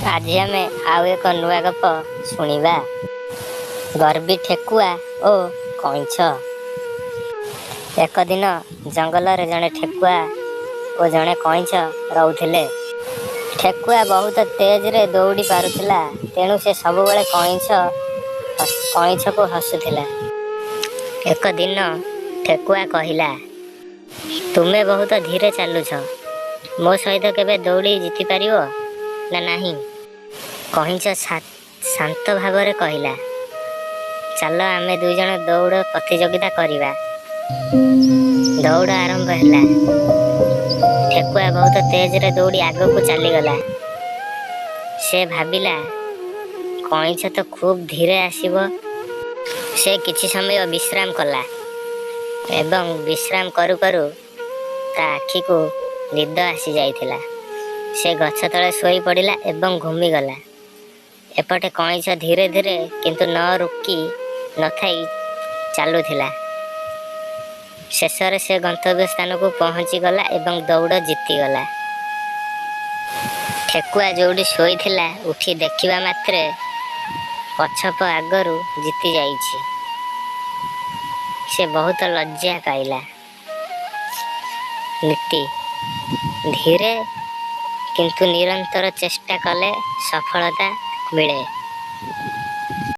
आज आम आउ एक नुआ गप शुणा। गर्वी ठेकुआ ओ कईंछ। एक दिन जंगल रे जड़े ठेकुआ और जड़े कईंछ रोते। ठेकुआ बहुत तेज रे दौड़ी पारुथिला, तेणु से सब बेले कईंछ को हसुथिला। एक दिन ठेकुआ कहला, तुमे बहुत धीरे चलुछ, मो सहित केबे दौड़ी जीति पारिबो ना नहीं? कईंछ शांत भाव कहला, चल आमे दुई जण दौड़ प्रतियोगिता करिबा। दौड़ आरंभ हैला। ठेकुआ बहुत तेज रे दौड़ी आग को चली गला। से भाबिला कईंछ तो खूब धीरे आसीबो। से किछि समय विश्राम कला एवं विश्राम करू करू ता आखि को निद आसी जाइथिला। से गछ तले सोई पड़िला एवं घूमी गला। एपटे कईंछ धीरे धीरे किंतु न रुकी न थाई चालुथिला। शेषरे से गंतव्य स्थान को पहुंची गला एवं दौड़ जीती गला। ठेकुआ जोड़ी शोइथिला उठी देखिबा मात्रे पछप आगरू जीती जाइछि। से बहुत लज्जा पाइला। नीति धीरे किंतु निरंतर चेष्टा कले सफलता मिले।